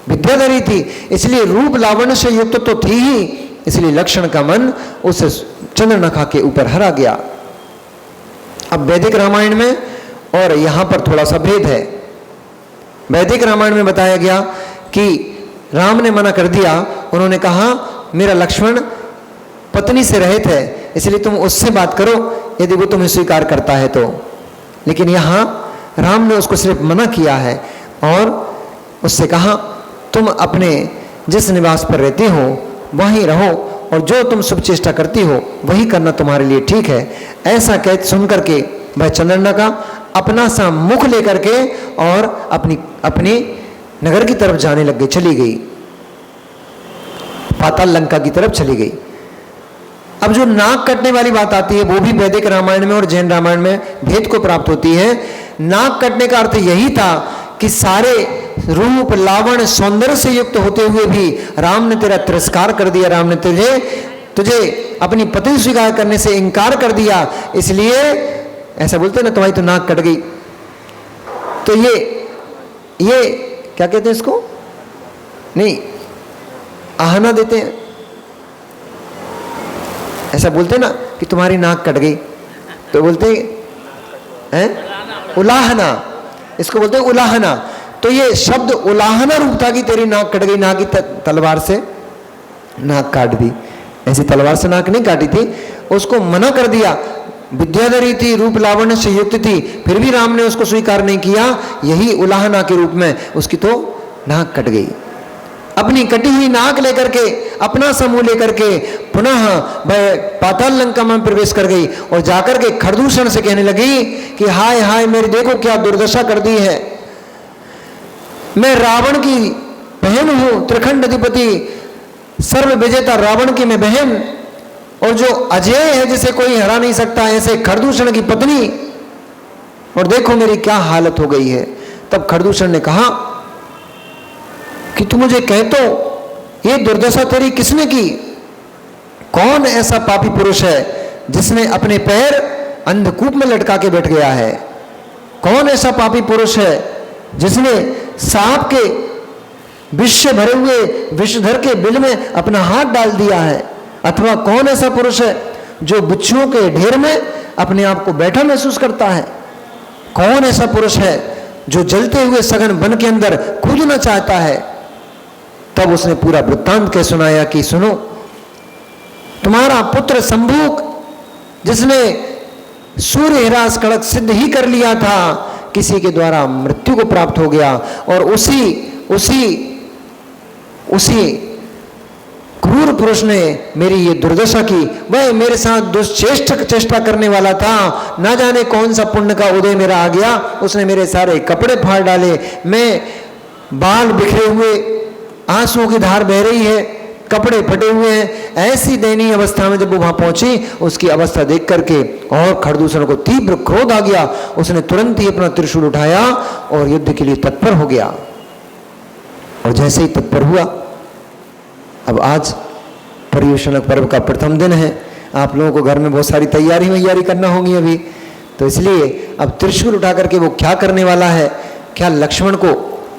विद्याधरी थी, इसलिए रूप लावण्य से युक्त तो थी ही। इसलिए लक्ष्मण का मन उस चंद्रनखा के ऊपर हरा गया। अब वैदिक रामायण में और यहां पर थोड़ा सा भेद है। वैदिक रामायण में बताया गया कि राम ने मना कर दिया, उन्होंने कहा मेरा लक्ष्मण पत्नी से रहित है, इसलिए तुम उससे बात करो यदि वो तुम्हें स्वीकार करता है तो। लेकिन यहां राम ने उसको सिर्फ मना किया है और उससे कहा तुम अपने जिस निवास पर रहती हो वहीं रहो और जो तुम शुभ चेष्टा करती हो वही करना तुम्हारे लिए ठीक है। ऐसा कह सुन करके वह चंद्रनखा अपना सा मुख लेकर के और अपनी नगर की तरफ जाने लग गई, चली गई, पाताल लंका की तरफ चली गई। अब जो नाक कटने वाली बात आती है वो भी वैदिक रामायण में और जैन रामायण में भेद को प्राप्त होती है। नाक कटने का अर्थ यही था कि सारे रूप लावण सौंदर्य से युक्त होते हुए भी राम ने तेरा तिरस्कार कर दिया, राम ने तुझे अपनी पत्नी स्वीकार करने से इनकार कर दिया, इसलिए ऐसा बोलते ना तुम्हारी तो नाक कट गई। तो ये क्या कहते हैं इसको, नहीं आहना देते हैं, ऐसा बोलते ना कि तुम्हारी नाक कट गई, तो बोलते हैं उलाहना, इसको बोलते हैं उलाहना। तो ये शब्द उलाहना रूप था कि तेरी नाक कट गई, ना कि तलवार से नाक काट दी। ऐसी तलवार से नाक नहीं काटी थी, उसको मना कर दिया। विद्याधरी थी, रूप लावण्य से युक्त थी, फिर भी राम ने उसको स्वीकार नहीं किया, यही उलाहना के रूप में उसकी तो नाक कट गई। अपनी कटी हुई नाक लेकर के, अपना समूह लेकर के पुनः वह पाताल लंका में प्रवेश कर गई और जाकर के खरदूषण से कहने लगी कि हाय हाय मेरी देखो क्या दुर्दशा कर दी है, मैं रावण की बहन हूं, त्रिखंड अधिपति सर्व विजेता रावण की मैं बहन, और जो अजय है जिसे कोई हरा नहीं सकता, ऐसे खरदूषण की पत्नी, और देखो मेरी क्या हालत हो गई है। तब खरदूषण ने कहा कि तू मुझे कह तो ये दुर्दशा तेरी किसने की? कौन ऐसा पापी पुरुष है जिसने अपने पैर अंधकूप में लटका के बैठ गया है? कौन ऐसा पापी पुरुष है जिसने सांप के विष से भरे हुए विषधर के बिल में अपना हाथ डाल दिया है? अथवा कौन ऐसा पुरुष है जो बिच्छुओं के ढेर में अपने आप को बैठा महसूस करता है? कौन ऐसा पुरुष है जो जलते हुए सघन वन के अंदर कूदना चाहता है, तब उसने पूरा वृत्तांत कह सुनाया कि सुनो, तुम्हारा पुत्र शंभूक जिसने सूर्य हिरास कड़क सिद्ध ही कर लिया था, किसी के द्वारा मृत्यु को प्राप्त हो गया, और उसी क्रूर पुरुष ने मेरी ये दुर्दशा की। वह मेरे साथ दुष्चेष्ट चेष्टा करने वाला था, ना जाने कौन सा पुण्य का उदय मेरा आ गया, उसने मेरे सारे कपड़े फाड़ डाले, मैं बाल बिखरे हुए, आंसुओं की धार बह रही है, कपड़े फटे हुए हैं। ऐसी दयनीय अवस्था में जब वो वहां पहुंची, उसकी अवस्था देख करके और खरदूषण को तीव्र क्रोध आ गया। उसने तुरंत ही अपना त्रिशूल उठाया और युद्ध के लिए तत्पर हो गया। और जैसे ही तत्पर हुआ, अब आज पर्युषण पर्व का प्रथम दिन है, आप लोगों को घर में बहुत सारी तैयारी करना होगी अभी, तो इसलिए अब त्रिशूल उठा करके वो क्या करने वाला है, क्या लक्ष्मण को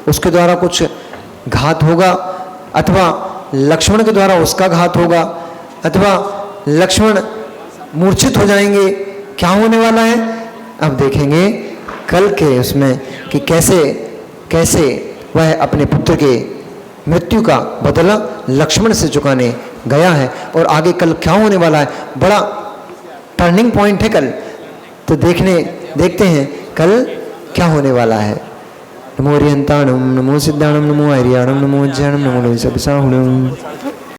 उसके द्वारा कुछ घात होगा, अथवा लक्ष्मण के द्वारा उसका घात होगा, अथवा लक्ष्मण मूर्छित हो जाएंगे, क्या होने वाला है अब देखेंगे कल के उसमें कि कैसे वह अपने पुत्र के मृत्यु का बदला लक्ष्मण से चुकाने गया है, और आगे कल क्या होने वाला है। बड़ा टर्निंग पॉइंट है कल, तो देखते हैं कल क्या होने वाला है। नमो रियंताणम, नमो सिद्धाणम, नमो आर्याणम, नमो ज्ञानम, नमो लोहित